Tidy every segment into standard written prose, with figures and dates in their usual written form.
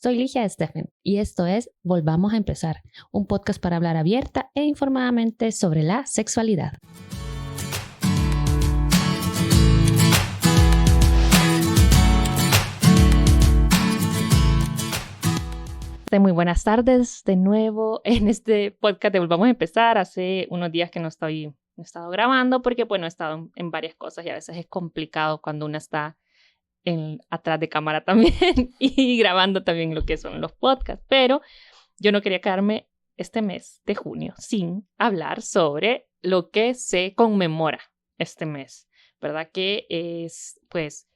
Soy Ligia Steffen y esto es Volvamos a Empezar, un podcast para hablar abierta e informadamente sobre la sexualidad. Muy buenas tardes de nuevo en este podcast de Volvamos a Empezar. Hace unos días que no he estado grabando porque, bueno, he estado en varias cosas y a veces es complicado cuando uno está atrás de cámara también y grabando también lo que son los podcasts. Pero yo no quería quedarme este mes de junio sin hablar sobre lo que se conmemora este mes, ¿verdad? Que es, pues,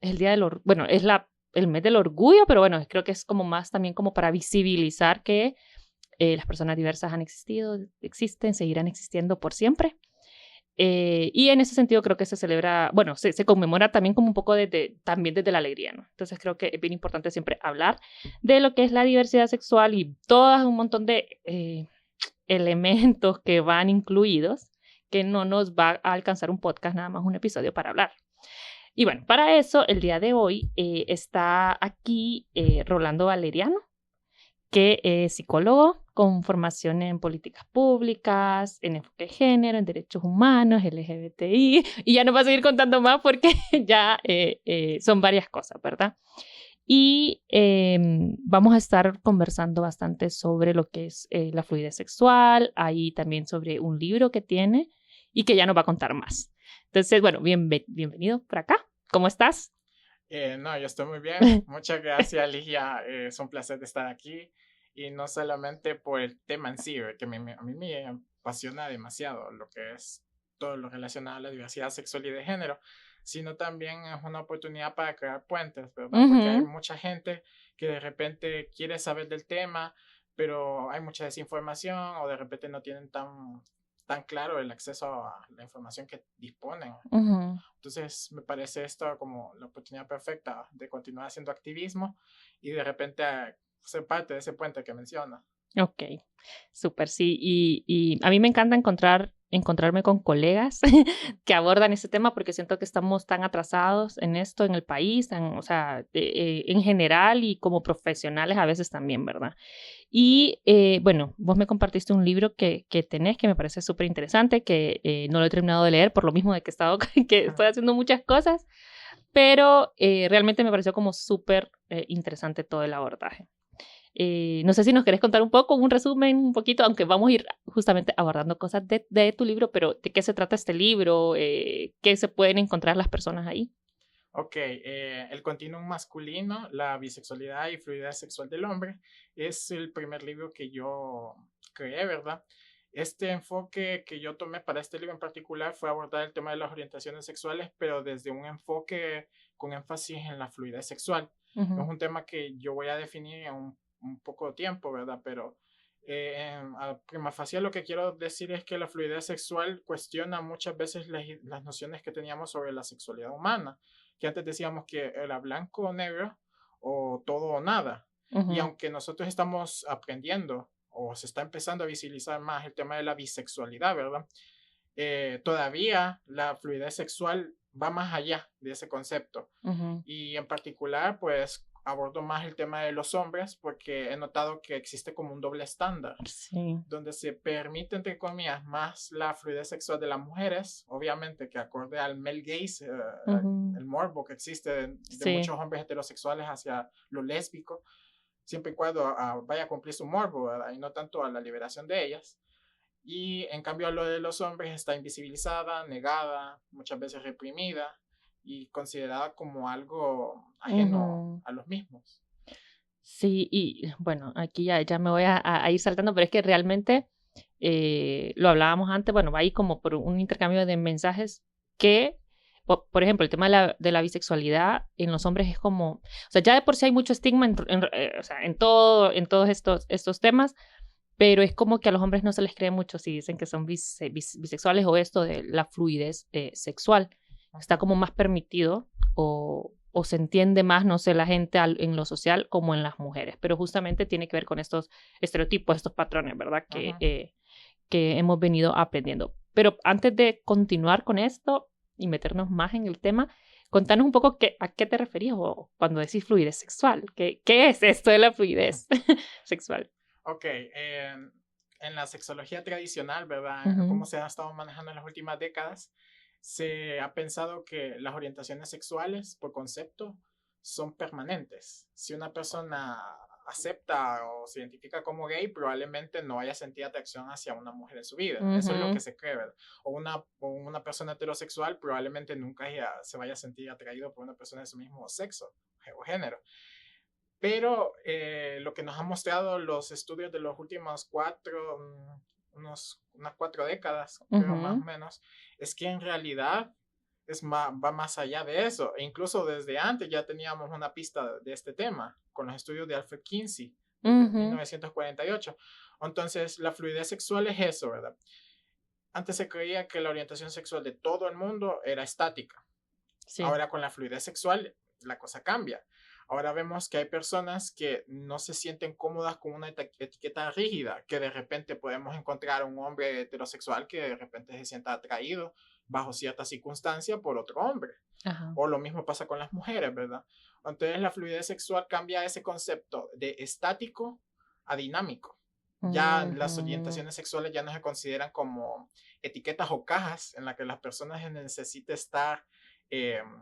el día del bueno, es el mes del orgullo, pero bueno, creo que es como más también como para visibilizar que las personas diversas han existido, existen, seguirán existiendo por siempre. Y en ese sentido creo que se celebra, bueno, se conmemora también como un poco también desde la alegría, ¿no? Entonces creo que es bien importante siempre hablar de lo que es la diversidad sexual y todo un montón de elementos que van incluidos, que no nos va a alcanzar un podcast, nada más un episodio para hablar. Y bueno, para eso, el día de hoy está aquí Rolando Valeriano, que es psicólogo con formación en políticas públicas, en enfoque de género, en derechos humanos, LGBTI, y ya no voy a seguir contando más porque ya son varias cosas, ¿verdad? Y vamos a estar conversando bastante sobre lo que es la fluidez sexual, ahí también sobre un libro que tiene y que ya nos va a contar más. Entonces, bueno, bienvenido por acá. ¿Cómo estás? No, yo estoy muy bien. Muchas gracias, Ligia. Es un placer de estar aquí. Y no solamente por el tema en sí, que a mí me apasiona demasiado lo que es todo lo relacionado a la diversidad sexual y de género, sino también es una oportunidad para crear puentes, ¿verdad? Uh-huh. Porque hay mucha gente que de repente quiere saber del tema, pero hay mucha desinformación o de repente no tienen tan claro el acceso a la información que disponen. Uh-huh. Entonces me parece esto como la oportunidad perfecta de continuar haciendo activismo y de repente ser parte de ese puente que menciona. Ok, súper, sí. Y a mí me encanta encontrarme con colegas que abordan ese tema porque siento que estamos tan atrasados en esto en el país, o sea, en general y como profesionales a veces también, ¿verdad? Y bueno, vos me compartiste un libro que tenés que me parece súper interesante, que no lo he terminado de leer por lo mismo de que estoy haciendo muchas cosas, pero realmente me pareció como súper interesante todo el abordaje. No sé si nos querés contar un poco, un resumen, un poquito, aunque vamos a ir justamente abordando cosas de tu libro, pero ¿de qué se trata este libro? ¿Qué se pueden encontrar las personas ahí? Ok, El continuum masculino, la bisexualidad y fluidez sexual del hombre es el primer libro que yo creé, ¿verdad? Este enfoque que yo tomé para este libro en particular fue abordar el tema de las orientaciones sexuales, pero desde un enfoque con énfasis en la fluidez sexual. Uh-huh. Es un tema que yo voy a definir en un poco de tiempo, ¿verdad? Pero a prima facie lo que quiero decir es que la fluidez sexual cuestiona muchas veces las nociones que teníamos sobre la sexualidad humana, que antes decíamos que era blanco o negro o todo o nada. Uh-huh. Y aunque nosotros estamos aprendiendo o se está empezando a visibilizar más el tema de la bisexualidad, ¿verdad? Todavía la fluidez sexual va más allá de ese concepto. Uh-huh. Y en particular, pues, abordo más el tema de los hombres porque he notado que existe como un doble estándar, sí, donde se permite, entre comillas, más la fluidez sexual de las mujeres, obviamente que acorde al male gaze, uh-huh, el morbo que existe de sí, muchos hombres heterosexuales hacia lo lésbico, siempre y cuando vaya a cumplir su morbo, ¿verdad? Y no tanto a la liberación de ellas. Y en cambio lo de los hombres está invisibilizada, negada, muchas veces reprimida y considerada como algo ajeno, uh-huh, a los mismos. Sí, y bueno, aquí ya me voy a ir saltando, pero es que realmente lo hablábamos antes, bueno, va ahí como por un intercambio de mensajes que, por ejemplo, el tema de la bisexualidad en los hombres es como, o sea, ya de por sí hay mucho estigma o sea, en todos estos temas, pero es como que a los hombres no se les cree mucho si dicen que son bisexuales o esto de la fluidez sexual. Está como más permitido o se entiende más, no sé, la gente en lo social como en las mujeres, pero justamente tiene que ver con estos estereotipos, estos patrones, ¿verdad? Que hemos venido aprendiendo. Pero antes de continuar con esto y meternos más en el tema, contanos un poco a qué te referías cuando decís fluidez sexual. ¿Qué es esto de la fluidez sexual? Ok, en la sexología tradicional, ¿verdad? Uh-huh. Como se ha estado manejando en las últimas décadas, se ha pensado que las orientaciones sexuales, por concepto, son permanentes. Si una persona acepta o se identifica como gay, probablemente no haya sentido atracción hacia una mujer en su vida. Uh-huh. Eso es lo que se cree, ¿verdad? O una persona heterosexual probablemente nunca se vaya a sentir atraído por una persona de su mismo sexo o género. Pero lo que nos han mostrado los estudios de los últimos unas 4 décadas, uh-huh, creo más o menos, es que en realidad va más allá de eso. E incluso desde antes ya teníamos una pista de este tema con los estudios de Alfred Kinsey, uh-huh, de 1948. Entonces, la fluidez sexual es eso, ¿verdad? Antes se creía que la orientación sexual de todo el mundo era estática. Sí. Ahora con la fluidez sexual la cosa cambia. Ahora vemos que hay personas que no se sienten cómodas con una etiqueta rígida, que de repente podemos encontrar un hombre heterosexual que de repente se sienta atraído bajo cierta circunstancia por otro hombre. Ajá. O lo mismo pasa con las mujeres, ¿verdad? Entonces la fluidez sexual cambia ese concepto de estático a dinámico. Ya uh-huh, las orientaciones sexuales ya no se consideran como etiquetas o cajas en las que las personas necesitan estar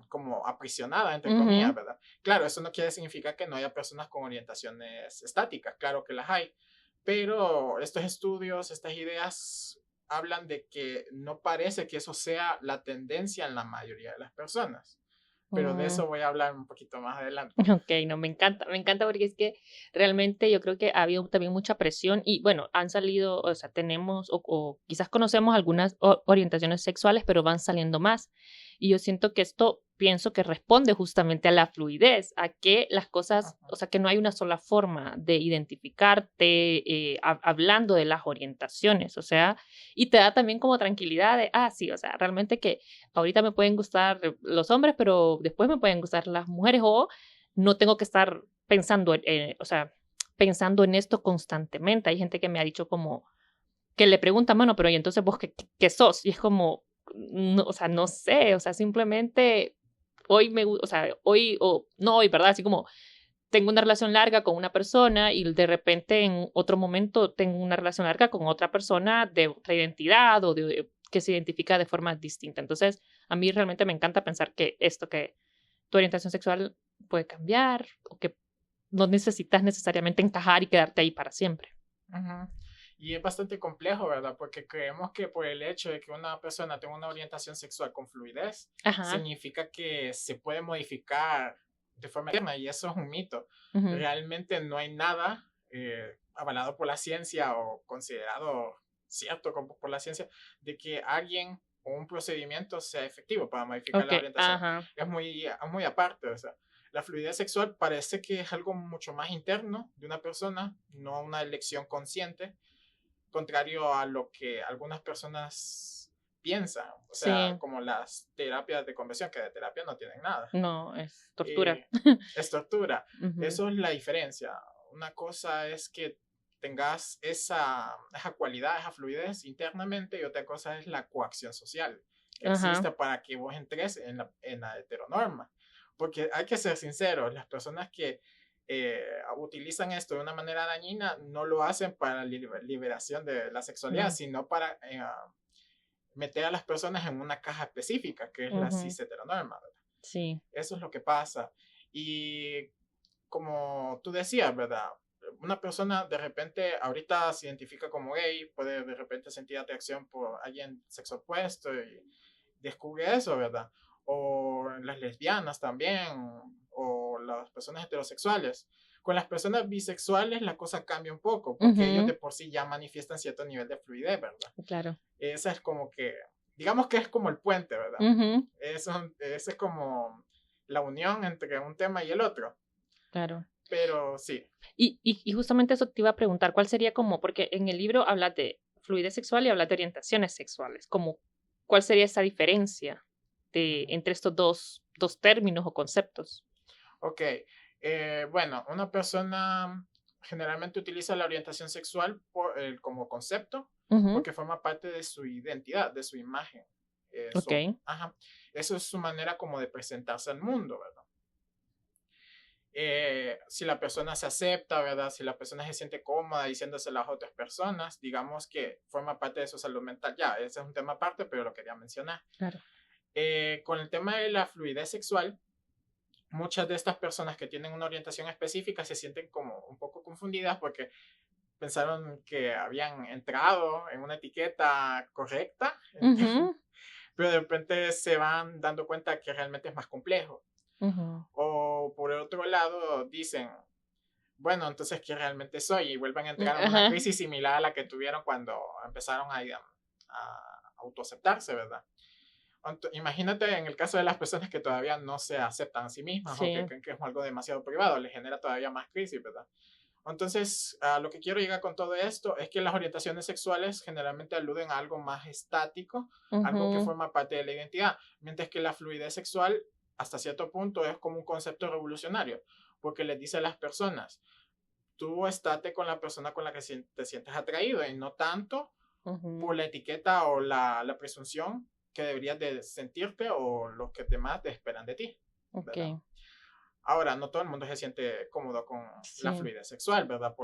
como aprisionada, entre comillas, ¿verdad? Claro, eso no quiere significar que no haya personas con orientaciones estáticas, claro que las hay, pero estos estudios, estas ideas hablan de que no parece que eso sea la tendencia en la mayoría de las personas. Pero de eso voy a hablar un poquito más adelante. Ok, no, me encanta porque es que realmente yo creo que ha habido también mucha presión y bueno, han salido, o sea, tenemos o quizás conocemos algunas orientaciones sexuales, pero van saliendo más. Y yo siento que esto, pienso que responde justamente a la fluidez, a que las cosas, o sea, que no hay una sola forma de identificarte hablando de las orientaciones, o sea, y te da también como tranquilidad de, sí, o sea, realmente que ahorita me pueden gustar los hombres, pero después me pueden gustar las mujeres o no tengo que estar pensando, o sea, pensando en esto constantemente. Hay gente que me ha dicho como, que le pregunta, mano, pero ¿y entonces vos qué sos? Y es como, no, o sea, no sé, o sea, simplemente hoy no hoy, ¿verdad? Así como tengo una relación larga con una persona y de repente en otro momento tengo una relación larga con otra persona de otra identidad o que se identifica de forma distinta. Entonces, a mí realmente me encanta pensar que tu orientación sexual puede cambiar o que no necesitas necesariamente encajar y quedarte ahí para siempre. Uh-huh. Y es bastante complejo, ¿verdad? Porque creemos que por el hecho de que una persona tenga una orientación sexual con fluidez, ajá, significa que se puede modificar de forma eterna, y eso es un mito. Uh-huh. Realmente no hay nada avalado por la ciencia o considerado cierto por la ciencia de que alguien o un procedimiento sea efectivo para modificar la orientación. Ajá. Es muy aparte, o sea. La fluidez sexual parece que es algo mucho más interno de una persona, no una elección consciente, contrario a lo que algunas personas piensan, o sea, sí, como las terapias de conversión, que de terapia no tienen nada. No, es tortura. Es tortura. Uh-huh. Eso es la diferencia. Una cosa es que tengas esa cualidad, esa fluidez internamente, y otra cosa es la coacción social que existe, uh-huh, para que vos entres en la heteronorma. Porque hay que ser sinceros, las personas que utilizan esto de una manera dañina no lo hacen para la liberación de la sexualidad, uh-huh, sino para meter a las personas en una caja específica, que es uh-huh, la cis heteronorma, ¿verdad? Sí. Eso es lo que pasa. Y como tú decías, ¿verdad? Una persona de repente ahorita se identifica como gay, puede de repente sentir atracción por alguien sexo opuesto y descubre eso, ¿verdad? O las lesbianas también, o las personas heterosexuales. Con las personas bisexuales la cosa cambia un poco, porque uh-huh, ellos de por sí ya manifiestan cierto nivel de fluidez, ¿verdad? Claro. Esa es como que, digamos que es como el puente, ¿verdad? Uh-huh. Esa es como la unión entre un tema y el otro. Claro. Pero sí. Y justamente eso te iba a preguntar, ¿cuál sería como, porque en el libro hablas de fluidez sexual y hablas de orientaciones sexuales, como, ¿cuál sería esa diferencia entre estos dos términos o conceptos? Ok, bueno, una persona generalmente utiliza la orientación sexual como concepto, uh-huh, porque forma parte de su identidad, de su imagen. Ok. Eso es su manera como de presentarse al mundo, ¿verdad? Si la persona se acepta, ¿verdad? Si la persona se siente cómoda diciéndoselo a las otras personas, digamos que forma parte de su salud mental. Ya, ese es un tema aparte, pero lo quería mencionar. Claro. Con el tema de la fluidez sexual, muchas de estas personas que tienen una orientación específica se sienten como un poco confundidas porque pensaron que habían entrado en una etiqueta correcta, Uh-huh. pero de repente se van dando cuenta que realmente es más complejo. Uh-huh. O por el otro lado dicen, bueno, entonces ¿qué realmente soy? Y vuelven a entrar en una Ajá. crisis similar a la que tuvieron cuando empezaron a autoaceptarse, ¿verdad? Imagínate en el caso de las personas que todavía no se aceptan a sí mismas o que Sí. creen que es algo demasiado privado, les genera todavía más crisis, ¿verdad? Entonces, a lo que quiero llegar con todo esto es que las orientaciones sexuales generalmente aluden a algo más estático, algo que Uh-huh. forma parte de la identidad, mientras que la fluidez sexual hasta cierto punto es como un concepto revolucionario, porque les dice a las personas, tú estate con la persona con la que te sientes atraído y no tanto Uh-huh. por la etiqueta o la presunción que deberías de sentirte o lo que demás te esperan de ti, Ok. ¿verdad? Ahora, no todo el mundo se siente cómodo con la Sí. fluidez sexual, ¿verdad?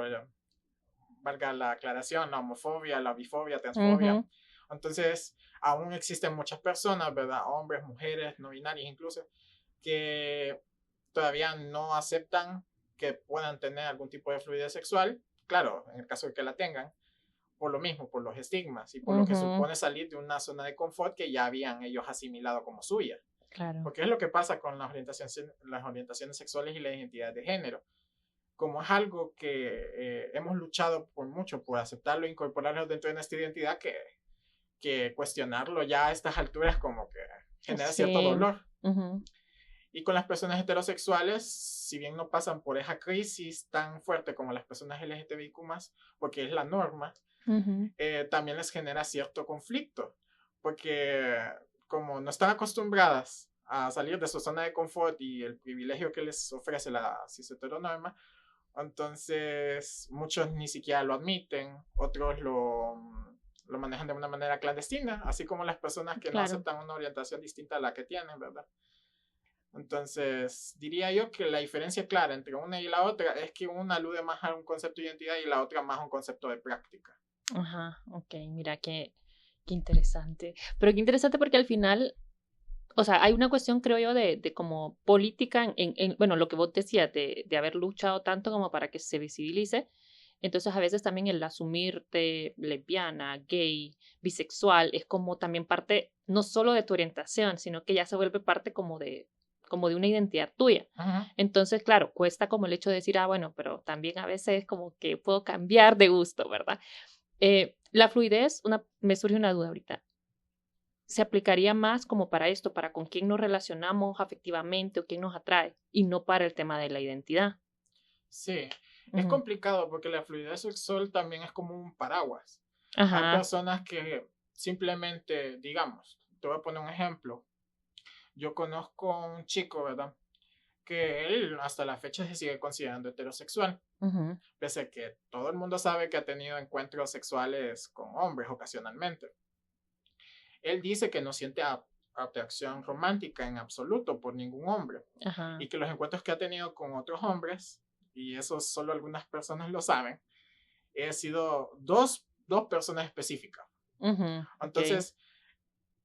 Valga la aclaración, la homofobia, la bifobia, transfobia. Uh-huh. Entonces, aún existen muchas personas, ¿verdad? Hombres, mujeres, no binarias incluso, que todavía no aceptan que puedan tener algún tipo de fluidez sexual. Claro, en el caso de que la tengan, por lo mismo, por los estigmas y por lo que Uh-huh. supone salir de una zona de confort que ya habían ellos asimilado como suya. Claro. Porque es lo que pasa con las orientaciones sexuales y la identidad de género. Como es algo que hemos luchado por mucho, por aceptarlo e incorporarlo dentro de nuestra identidad, que cuestionarlo ya a estas alturas como que genera cierto Sí. dolor. Uh-huh. Y con las personas heterosexuales, si bien no pasan por esa crisis tan fuerte como las personas LGTBIQ+, porque es la norma, Uh-huh. también les genera cierto conflicto, porque como no están acostumbradas a salir de su zona de confort y el privilegio que les ofrece la cis heteronorma, entonces muchos ni siquiera lo admiten, otros lo manejan de una manera clandestina, así como las personas que no Claro. aceptan una orientación distinta a la que tienen, ¿verdad? Entonces, diría yo que la diferencia clara entre una y la otra es que una alude más a un concepto de identidad y la otra más a un concepto de práctica. Ajá. Ok, mira qué interesante. Pero qué interesante porque al final, o sea, hay una cuestión, creo yo, de como política bueno, lo que vos decías, de haber luchado tanto como para que se visibilice. Entonces, a veces también el asumirte lesbiana, gay, bisexual, es como también parte, no solo de tu orientación, sino que ya se vuelve parte como de una identidad tuya. Ujú. Entonces, claro, cuesta como el hecho de decir, bueno, pero también a veces como que puedo cambiar de gusto, ¿verdad? La fluidez, me surge una duda ahorita. ¿Se aplicaría más como para esto, para con quién nos relacionamos afectivamente o quién nos atrae, y no para el tema de la identidad? Sí, es Ujú. complicado porque la fluidez sexual también es como un paraguas. Hay Ajá. personas que simplemente, digamos, te voy a poner un ejemplo. Yo conozco a un chico, ¿verdad? Que él hasta la fecha se sigue considerando heterosexual, Ujú. pese a que todo el mundo sabe que ha tenido encuentros sexuales con hombres ocasionalmente. Él dice que no siente atracción romántica en absoluto por ningún hombre Ajá. y que los encuentros que ha tenido con otros hombres, y eso solo algunas personas lo saben, he sido dos personas específicas. Ujú. Ok. Entonces,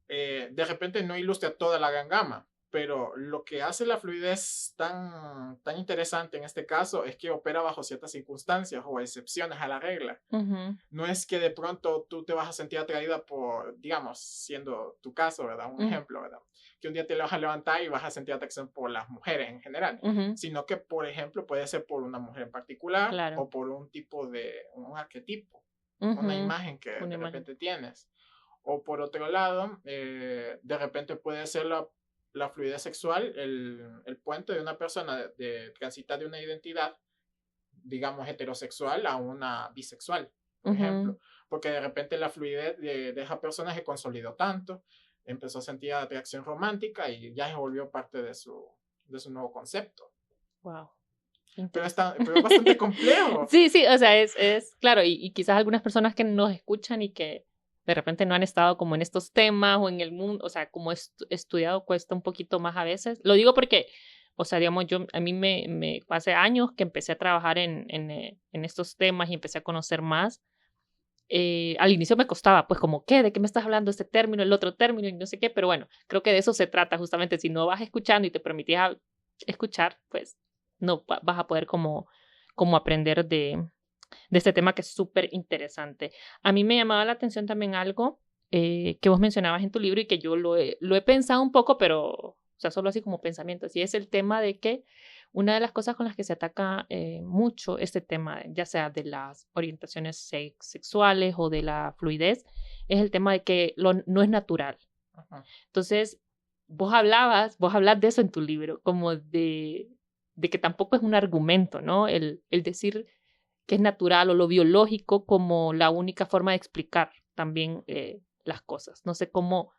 de repente no ilustra toda la gran gama, pero lo que hace la fluidez tan interesante en este caso es que opera bajo ciertas circunstancias o excepciones a la regla. Ujú. No es que de pronto tú te vas a sentir atraída por, digamos, siendo tu caso, ¿verdad? Un Mm. ejemplo, ¿verdad? Que un día te vas a levantar y vas a sentir atracción por las mujeres en general, Ujú. sino que, por ejemplo, puede ser por una mujer en particular Claro. o por un tipo un arquetipo, una Ujú. imagen que Una de imagen. repente tienes. O por otro lado, de repente puede ser la fluidez sexual, el puente de una persona de transitar de una identidad, digamos, heterosexual a una bisexual, por Ujú. ejemplo. Porque de repente la fluidez de esa persona se consolidó tanto, empezó a sentir atracción romántica y ya se volvió parte de su nuevo concepto. Wow. Pero es bastante complejo. Sí, sí, o sea, es claro, y quizás algunas personas que nos escuchan y que de repente no han estado como en estos temas o en el mundo, o sea, como estudiado cuesta un poquito más a veces. Lo digo porque, o sea, digamos, a mí me hace años que empecé a trabajar en estos temas y empecé a conocer más. Al inicio me costaba, pues como, ¿qué? ¿De qué me estás hablando? Este término, el otro término y no sé qué, pero bueno, creo que de eso se trata justamente. Si no vas escuchando y te permitís escuchar, pues no vas a poder como aprender de este tema que es súper interesante. A mí me llamaba la atención también algo que vos mencionabas en tu libro y que yo lo he pensado un poco, pero, o sea, solo así como pensamientos, y es el tema de que una de las cosas con las que se ataca mucho este tema, ya sea de las orientaciones sexuales o de la fluidez, es el tema de que no es natural. Ajá. Entonces, vos hablas de eso en tu libro, como de que tampoco es un argumento, ¿no? El decir que es natural o lo biológico como la única forma de explicar también las cosas. No sé cómo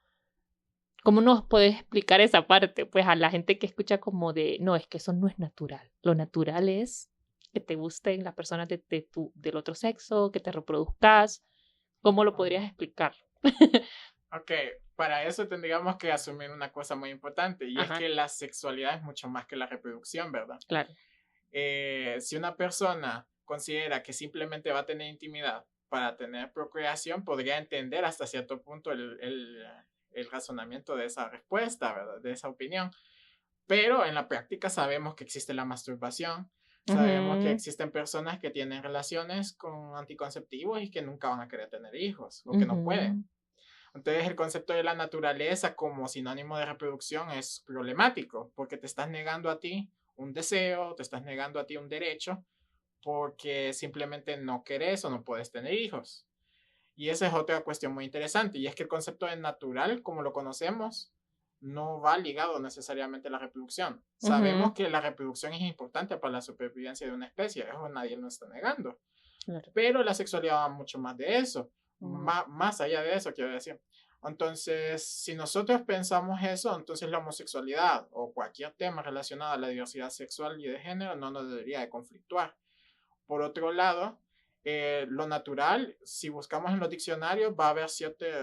nos puedes explicar esa parte, pues a la gente que escucha como de, no, es que eso no es natural. Lo natural es que te gusten las personas del otro sexo, que te reproduzcas. ¿Cómo lo podrías explicar? Ok, para eso tendríamos que asumir una cosa muy importante, y Ajá. es que la sexualidad es mucho más que la reproducción, ¿verdad? Claro. Si una persona considera que simplemente va a tener intimidad para tener procreación, podría entender hasta cierto punto el razonamiento de esa respuesta, ¿verdad? De esa opinión. Pero en la práctica sabemos que existe la masturbación, sabemos que existen personas que tienen relaciones con anticonceptivos y que nunca van a querer tener hijos o que no pueden. Entonces el concepto de la naturaleza como sinónimo de reproducción es problemático porque te estás negando a ti un deseo, te estás negando a ti un derecho porque simplemente no querés o no puedes tener hijos. Y esa es otra cuestión muy interesante, y es que el concepto de natural, como lo conocemos, no va ligado necesariamente a la reproducción. Sabemos que la reproducción es importante para la supervivencia de una especie, eso nadie lo está negando. Claro. Pero la sexualidad va mucho más de eso, más allá de eso, quiero decir. Entonces, si nosotros pensamos eso, entonces la homosexualidad o cualquier tema relacionado a la diversidad sexual y de género no nos debería de conflictuar. Por otro lado, lo natural, si buscamos en los diccionarios, va a haber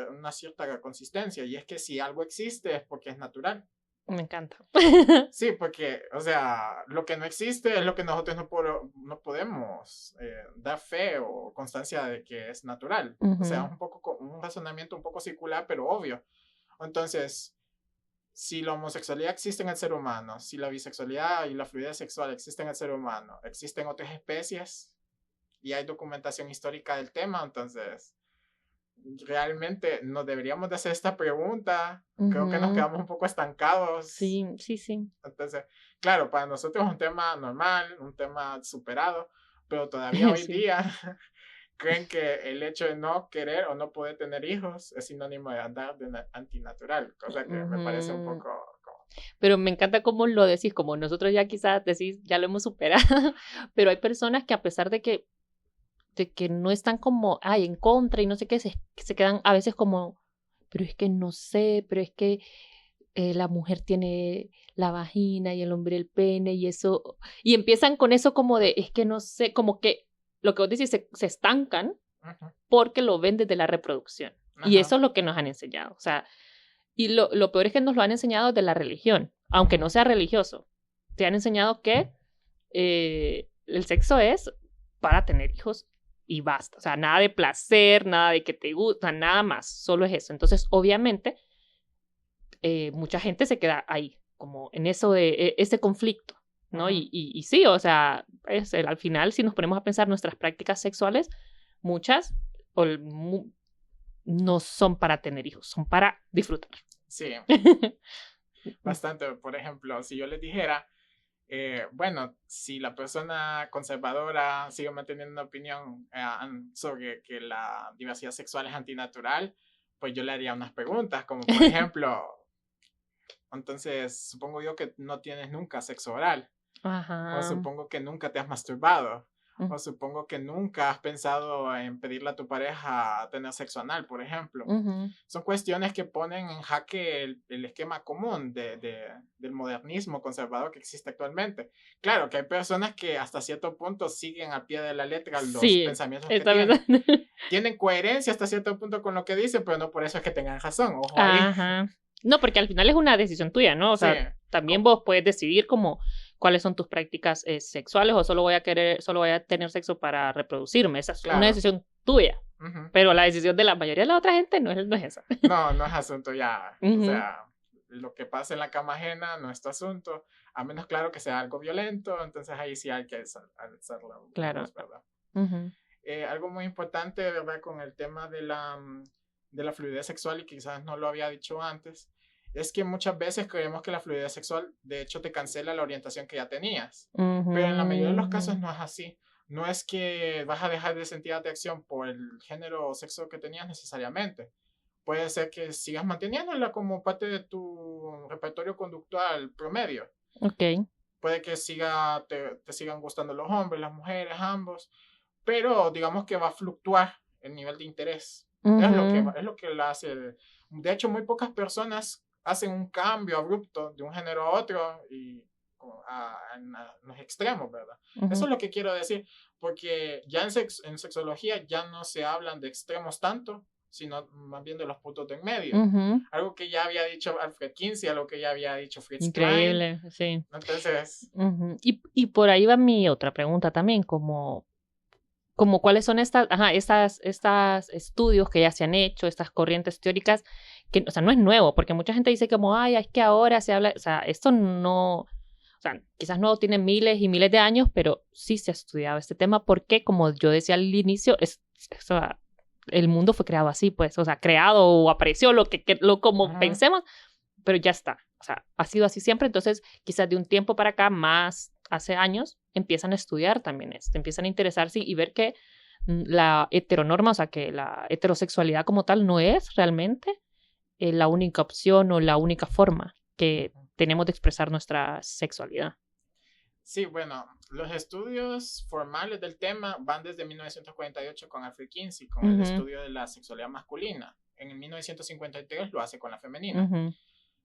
una cierta consistencia, y es que si algo existe es porque es natural. Me encanta. Sí, porque, o sea, lo que no existe es lo que nosotros no podemos dar fe o constancia de que es natural. O sea, un razonamiento un poco circular, pero obvio. Entonces, si la homosexualidad existe en el ser humano, si la bisexualidad y la fluidez sexual existen en el ser humano, existen otras especies y hay documentación histórica del tema, entonces realmente nos deberíamos de hacer esta pregunta. Creo que nos quedamos un poco estancados. Sí, sí, sí. Entonces, claro, para nosotros es un tema normal, un tema superado, pero todavía hoy día creen que el hecho de no querer o no poder tener hijos es sinónimo de andar de antinatural, cosa que me parece un poco... Pero me encanta cómo lo decís, como nosotros ya quizás decís, ya lo hemos superado, pero hay personas que a pesar de que no están como, en contra y no sé qué, se quedan a veces como, pero es que no sé, pero es que la mujer tiene la vagina y el hombre el pene y eso, y empiezan con eso como de, es que no sé, como que lo que vos decís, se estancan porque lo ven desde la reproducción. Y eso es lo que nos han enseñado, o sea, y lo peor es que nos lo han enseñado de la religión, aunque no sea religioso. Te han enseñado que el sexo es para tener hijos y basta. O sea, nada de placer, nada de que te gusta, nada más. Solo es eso. Entonces, obviamente, mucha gente se queda ahí, como en eso de ese conflicto, ¿no? Y sí, o sea, al final, si nos ponemos a pensar nuestras prácticas sexuales, muchas no son para tener hijos, son para disfrutar. Sí, bastante. Por ejemplo, si yo les dijera, bueno, si la persona conservadora sigue manteniendo una opinión sobre que la diversidad sexual es antinatural, pues yo le haría unas preguntas, como por ejemplo, entonces supongo yo que no tienes nunca sexo oral, o supongo que nunca te has masturbado, O supongo que nunca has pensado en pedirle a tu pareja tener sexo anal, por ejemplo. Son cuestiones que ponen en jaque el esquema común del modernismo conservador que existe actualmente. Claro que hay personas que hasta cierto punto siguen al pie de la letra los pensamientos que tienen. Tienen coherencia hasta cierto punto con lo que dicen, pero no por eso es que tengan razón. Ojo ahí. No, porque al final es una decisión tuya, ¿no? O sea, también vos puedes decidir como cuáles son tus prácticas sexuales o solo voy a tener sexo para reproducirme. Esa es una decisión tuya. Pero la decisión de la mayoría de la otra gente no es esa. No es asunto ya. O sea, lo que pasa en la cama ajena no es tu asunto, a menos claro que sea algo violento, entonces ahí sí hay que alzarlo. Claro. ¿Verdad? Algo muy importante, ¿verdad? Con el tema de la fluidez sexual, y quizás no lo había dicho antes, es que muchas veces creemos que la fluidez sexual de hecho te cancela la orientación que ya tenías, pero en la mayoría de los casos no es así. No es que vas a dejar de sentir atracción por el género o sexo que tenías necesariamente. Puede ser que sigas manteniéndola como parte de tu repertorio conductual promedio. Puede que te sigan gustando los hombres, las mujeres, ambos, pero digamos que va a fluctuar el nivel de interés. Es lo que la hace. De hecho, muy pocas personas hacen un cambio abrupto de un género a otro y en los extremos, ¿verdad? Eso es lo que quiero decir, porque ya en sexología ya no se hablan de extremos tanto, sino más bien de los puntos de en medio. Algo que ya había dicho Alfred Kinsey, algo que ya había dicho Fritz Klein. Increíble, sí. Entonces... Y por ahí va mi otra pregunta también, como cuáles son estas estudios que ya se han hecho, estas corrientes teóricas, que, o sea, no es nuevo, porque mucha gente dice como, ay, es que ahora se habla, o sea, esto no, o sea, quizás no tiene miles y miles de años, pero sí se ha estudiado este tema, porque, como yo decía al inicio, el mundo fue creado así, pues, o sea, creado o apareció como pensemos, pero ya está, o sea, ha sido así siempre, entonces, quizás de un tiempo para acá, más hace años, empiezan a estudiar también esto, empiezan a interesarse y ver que la heteronorma, o sea, que la heterosexualidad como tal no es realmente la única opción o la única forma que tenemos de expresar nuestra sexualidad. Sí, bueno, los estudios formales del tema van desde 1948 con Alfred Kinsey, con el estudio de la sexualidad masculina. En 1953 lo hace con la femenina.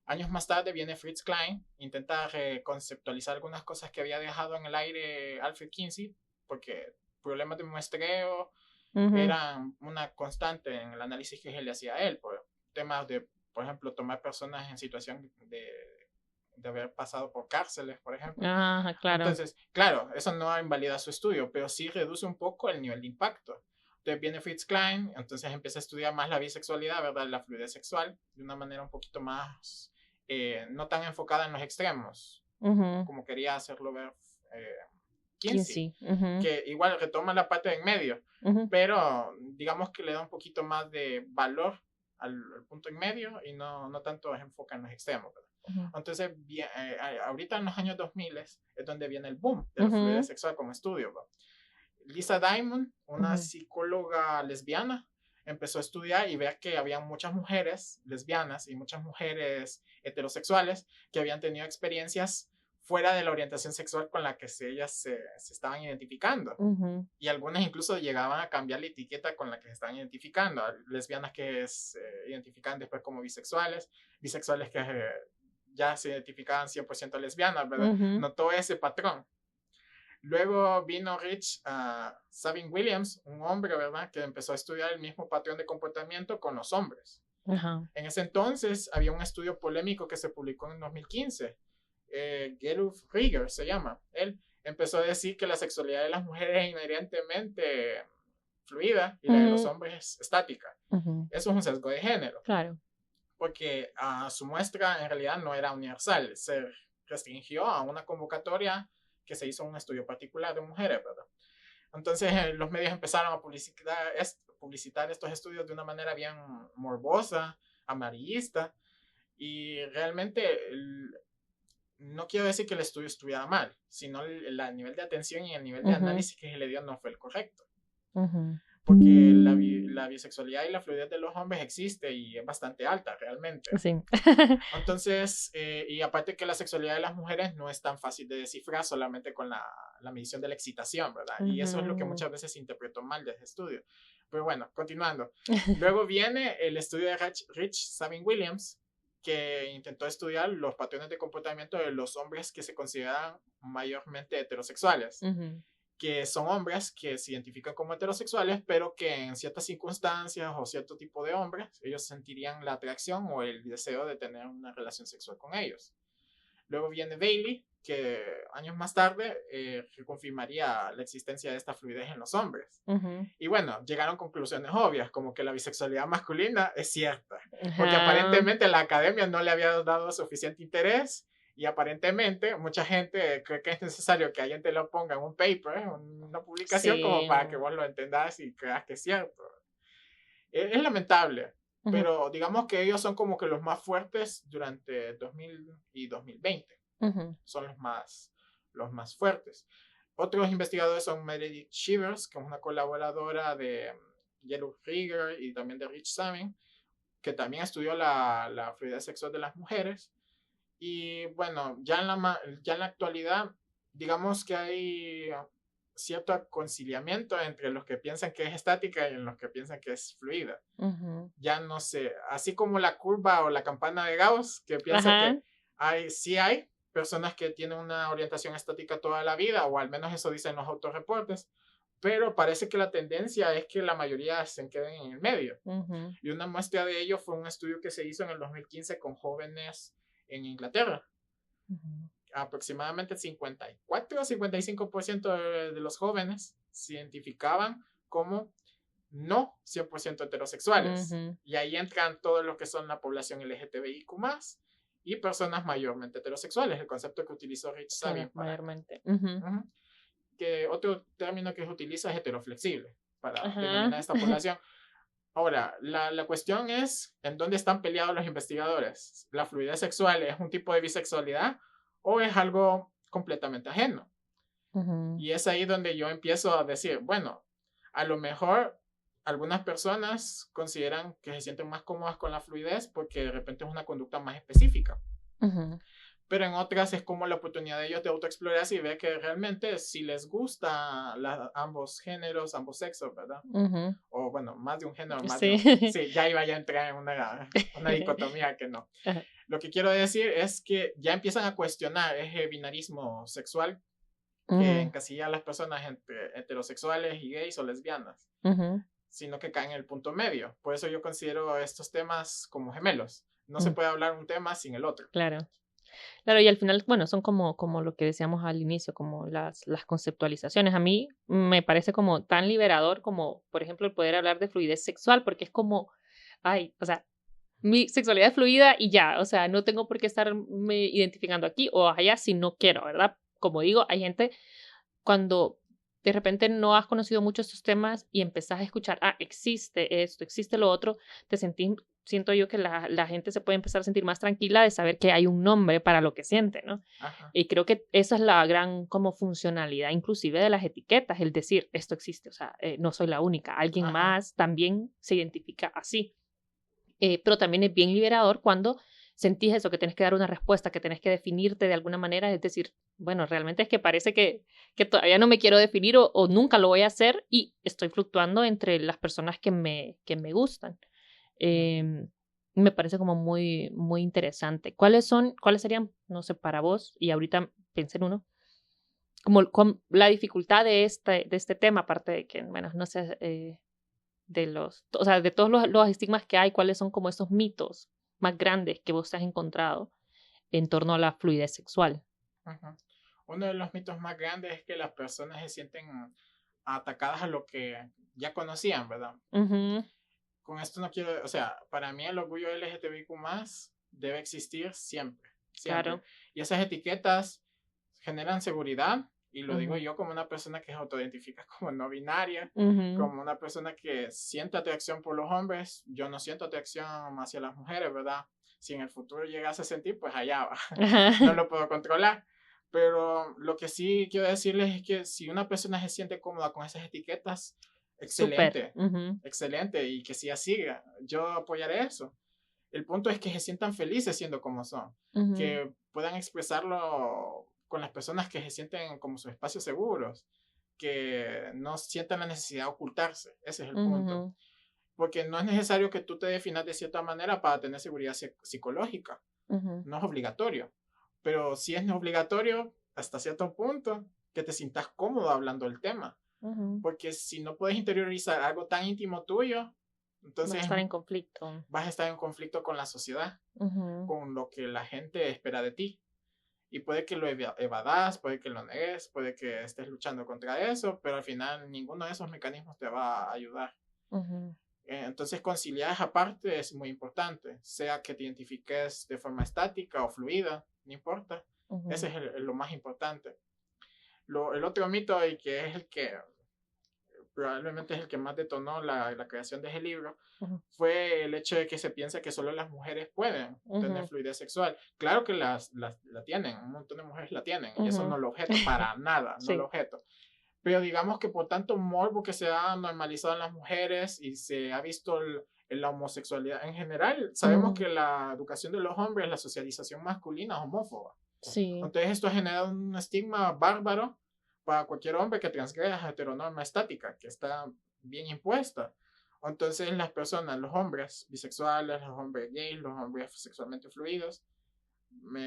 Años más tarde viene Fritz Klein, intenta reconceptualizar algunas cosas que había dejado en el aire Alfred Kinsey, porque problemas de muestreo eran una constante en el análisis que él le hacía a él, por temas de, por ejemplo, tomar personas en situación de haber pasado por cárceles, por ejemplo. Claro. Entonces, claro, eso no invalida su estudio, pero sí reduce un poco el nivel de impacto. Entonces viene Fritz Klein, entonces empieza a estudiar más la bisexualidad, ¿verdad? La fluidez sexual, de una manera un poquito más, no tan enfocada en los extremos, como quería hacerlo ver Kinsey, que igual retoma la parte de en medio, pero digamos que le da un poquito más de valor al punto en medio y no tanto enfoca en los extremos, ¿verdad? Entonces, ahorita en los años 2000 es donde viene el boom de la fluidez sexual como estudio, ¿verdad? Lisa Diamond, una psicóloga lesbiana, empezó a estudiar y ver que había muchas mujeres lesbianas y muchas mujeres heterosexuales que habían tenido experiencias fuera de la orientación sexual con la que ellas se estaban identificando. Y algunas incluso llegaban a cambiar la etiqueta con la que se estaban identificando. Lesbianas que se identificaban después como bisexuales, bisexuales que ya se identificaban 100% lesbianas, ¿verdad? Notó ese patrón. Luego vino Sabine Williams, un hombre, ¿verdad?, que empezó a estudiar el mismo patrón de comportamiento con los hombres. En ese entonces había un estudio polémico que se publicó en 2015. Gerulf Rieger se llama. Él empezó a decir que la sexualidad de las mujeres es inherentemente fluida y la de los hombres estática. Eso es un sesgo de género. Claro. Porque su muestra en realidad no era universal. Se restringió a una convocatoria que se hizo un estudio particular de mujeres, ¿verdad? Entonces los medios empezaron a publicitar estos estudios de una manera bien morbosa, amarillista, y realmente no quiero decir que el estudio estuviera mal, sino el nivel de atención y el nivel de análisis que se le dio no fue el correcto. porque la bisexualidad y la fluidez de los hombres existe y es bastante alta realmente. Sí. Entonces, y aparte que la sexualidad de las mujeres no es tan fácil de descifrar solamente con la medición de la excitación, ¿verdad? Y eso es lo que muchas veces se interpretó mal desde estudio. Pero bueno, continuando. Luego viene el estudio de Rich Sabin Williams, que intentó estudiar los patrones de comportamiento de los hombres que se consideran mayormente heterosexuales. Que son hombres que se identifican como heterosexuales, pero que en ciertas circunstancias o cierto tipo de hombres, ellos sentirían la atracción o el deseo de tener una relación sexual con ellos. Luego viene Bailey, que años más tarde confirmaría la existencia de esta fluidez en los hombres. Y bueno, llegaron conclusiones obvias, como que la bisexualidad masculina es cierta, porque aparentemente la academia no le había dado suficiente interés. Y aparentemente mucha gente cree que es necesario que alguien te lo ponga en un paper, una publicación, como para que vos lo entendas y creas que es cierto. Es lamentable, pero digamos que ellos son como que los más fuertes durante 2000 y 2020. Son los más fuertes. Otros investigadores son Meredith Shivers, que es una colaboradora de Yellow Rieger y también de Rich Sabin, que también estudió la fluidez sexual de las mujeres. Y bueno, ya en la actualidad, digamos que hay cierto conciliamiento entre los que piensan que es estática y los que piensan que es fluida. Ya no sé, así como la curva o la campana de Gauss, que piensa que sí hay personas que tienen una orientación estática toda la vida, o al menos eso dicen los autorreportes, pero parece que la tendencia es que la mayoría se queden en el medio. Y una muestra de ello fue un estudio que se hizo en el 2015 con jóvenes en Inglaterra. Aproximadamente 54 o 55% de los jóvenes se identificaban como no 100% heterosexuales. Y ahí entran todo lo que son la población LGTBIQ+, y personas mayormente heterosexuales, el concepto que utilizó Rich Sabin. Mayormente. Que otro término que se utiliza es heteroflexible para denominar esta población. Ahora, la cuestión es en dónde están peleados los investigadores. ¿La fluidez sexual es un tipo de bisexualidad o es algo completamente ajeno? Y es ahí donde yo empiezo a decir, bueno, a lo mejor algunas personas consideran que se sienten más cómodas con la fluidez porque de repente es una conducta más específica. Pero en otras es como la oportunidad de ellos de autoexplorarse y ver que realmente si les gusta ambos géneros, ambos sexos, ¿verdad? O bueno, más de un género, más de un... Sí, ya iba a entrar en una dicotomía que no. Lo que quiero decir es que ya empiezan a cuestionar ese binarismo sexual que encasilla a las personas entre heterosexuales y gays o lesbianas, sino que caen en el punto medio. Por eso yo considero estos temas como gemelos. No se puede hablar un tema sin el otro. Claro. Claro, y al final, bueno, son como lo que decíamos al inicio, como las conceptualizaciones. A mí me parece como tan liberador como, por ejemplo, el poder hablar de fluidez sexual, porque es como, o sea, mi sexualidad es fluida y ya, o sea, no tengo por qué estarme identificando aquí o allá si no quiero, ¿verdad? Como digo, hay gente cuando de repente no has conocido mucho estos temas y empezás a escuchar, existe esto, existe lo otro, siento yo que la gente se puede empezar a sentir más tranquila de saber que hay un nombre para lo que siente, ¿no? Y creo que esa es la gran como funcionalidad inclusive de las etiquetas, el decir, esto existe, o sea, no soy la única, alguien más también se identifica así. Pero también es bien liberador cuando sentís eso, que tenés que dar una respuesta, que tenés que definirte de alguna manera, es decir, bueno, realmente es que parece que todavía no me quiero definir o nunca lo voy a hacer y estoy fluctuando entre las personas que me gustan. Me parece como muy, muy interesante. ¿Cuáles serían, no sé, para vos, y ahorita pensé en uno, como la dificultad de este tema, aparte de que, bueno, no sé, de todos los estigmas que hay, cuáles son como esos mitos más grandes que vos has encontrado en torno a la fluidez sexual? Uno de los mitos más grandes es que las personas se sienten atacadas a lo que ya conocían, ¿verdad? Con esto no quiero, o sea, para mí el orgullo LGTBIQ+ debe existir siempre. Claro. Y esas etiquetas generan seguridad, y lo digo yo como una persona que se autoidentifica como no binaria, como una persona que siente atracción por los hombres. Yo no siento atracción hacia las mujeres, ¿verdad? Si en el futuro llegase a sentir, pues allá va. No lo puedo controlar. Pero lo que sí quiero decirles es que si una persona se siente cómoda con esas etiquetas, excelente, Súper. excelente, y que siga, siga. Yo apoyaré eso. El punto es que se sientan felices siendo como son, que puedan expresarlo con las personas que se sienten como sus espacios seguros, que no sientan la necesidad de ocultarse. Ese es el punto. Porque no es necesario que tú te definas de cierta manera para tener seguridad psicológica. No es obligatorio. Pero sí es obligatorio hasta cierto punto que te sientas cómodo hablando del tema. Porque si no puedes interiorizar algo tan íntimo tuyo, entonces vas a estar en conflicto. Vas a estar en conflicto con la sociedad, con lo que la gente espera de ti. Y puede que lo evadas, puede que lo negues, puede que estés luchando contra eso, pero al final ninguno de esos mecanismos te va a ayudar. Entonces conciliar esa parte es muy importante, sea que te identifiques de forma estática o fluida, no importa. Ese es lo más importante. El otro mito, y que es el que probablemente es el que más detonó la creación de ese libro, fue el hecho de que se piensa que solo las mujeres pueden tener fluidez sexual. Claro que la tienen, un montón de mujeres la tienen, y eso no lo objeto para nada, no lo objeto. Pero digamos que por tanto morbo que se ha normalizado en las mujeres y se ha visto en la homosexualidad en general, sabemos que la educación de los hombres, la socialización masculina es homófoba. Sí. Entonces esto ha generado un estigma bárbaro para cualquier hombre que transgreda la heteronorma estática, que está bien impuesta. Entonces las personas, los hombres bisexuales, los hombres gays, los hombres sexualmente fluidos,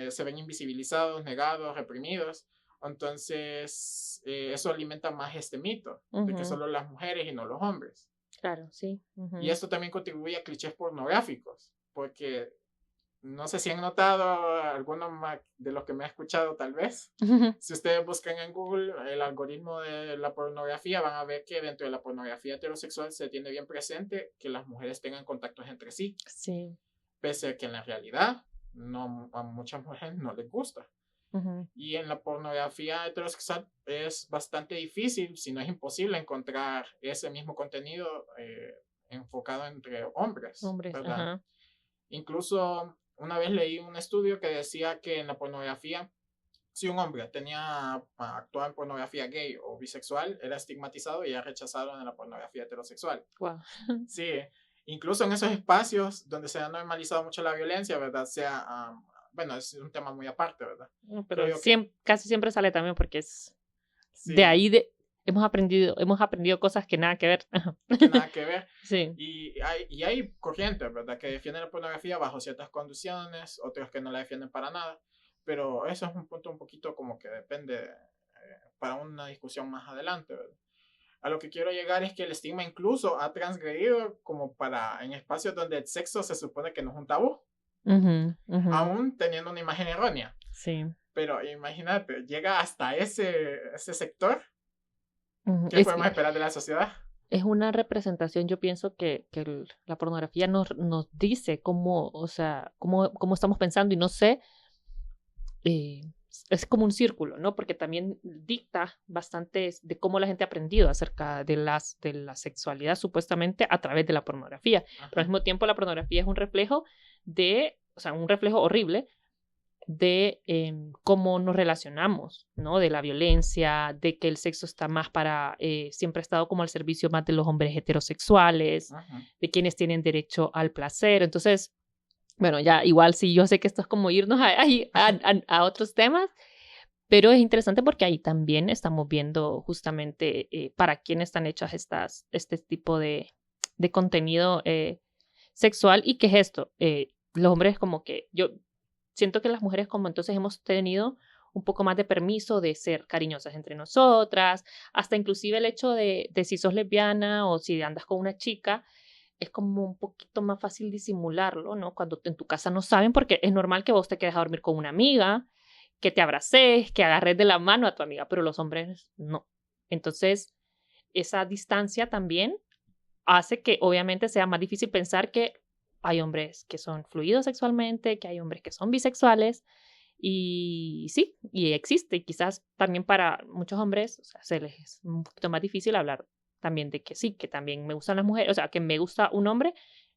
se ven invisibilizados, negados, reprimidos. Entonces eso alimenta más este mito de que solo las mujeres y no los hombres. Claro, sí. Y esto también contribuye a clichés pornográficos, porque no sé si han notado algunos de los que me han escuchado tal vez. Si ustedes buscan en Google el algoritmo de la pornografía, van a ver que dentro de la pornografía heterosexual se tiene bien presente que las mujeres tengan contactos entre sí. Sí. Pese a que en la realidad a muchas mujeres no les gusta. Y en la pornografía heterosexual es bastante difícil, si no es imposible, encontrar ese mismo contenido enfocado entre hombres. ¿Verdad? Incluso una vez leí un estudio que decía que en la pornografía, si un hombre actuaba en pornografía gay o bisexual, era estigmatizado y era rechazado en la pornografía heterosexual. Wow. Sí, incluso en esos espacios donde se ha normalizado mucho la violencia, ¿verdad? Bueno, es un tema muy aparte, ¿verdad? Pero casi siempre sale también porque es de ahí hemos aprendido cosas que nada que ver. Que nada que ver. Sí. Y hay corrientes, ¿verdad? Que defienden la pornografía bajo ciertas condiciones, otros que no la defienden para nada. Pero eso es un punto un poquito como que depende para una discusión más adelante, ¿verdad? A lo que quiero llegar es que el estigma incluso ha transgredido como en espacios donde el sexo se supone que no es un tabú. Aún teniendo una imagen errónea. Sí. Pero imagínate, llega hasta ese sector. ¿Qué podemos esperar de la sociedad? Es una representación, yo pienso que la pornografía nos dice cómo estamos pensando, y no sé, es como un círculo, ¿no? Porque también dicta bastante de cómo la gente ha aprendido acerca de la sexualidad supuestamente a través de la pornografía. Pero al mismo tiempo la pornografía es un reflejo un reflejo horrible de cómo nos relacionamos, ¿no? De la violencia, de que el sexo está más siempre ha estado como al servicio más de los hombres heterosexuales, de quienes tienen derecho al placer. Entonces, bueno, ya igual sí, yo sé que esto es como irnos a otros temas, pero es interesante porque ahí también estamos viendo justamente para quién están hechas este tipo de contenido sexual. ¿Y qué es esto? Los hombres como que yo siento que las mujeres como entonces hemos tenido un poco más de permiso de ser cariñosas entre nosotras, hasta inclusive el hecho de si sos lesbiana o si andas con una chica, es como un poquito más fácil disimularlo, ¿no? Cuando en tu casa no saben, porque es normal que vos te quedes a dormir con una amiga, que te abraces, que agarres de la mano a tu amiga, pero los hombres no. Entonces, esa distancia también hace que obviamente sea más difícil pensar que hay hombres que son fluidos sexualmente, que hay hombres que son bisexuales, y sí, y existe. Quizás también para muchos hombres, o sea, se les es un poquito más difícil hablar también de que sí, que también me gustan las mujeres, o sea, que me gusta un hombre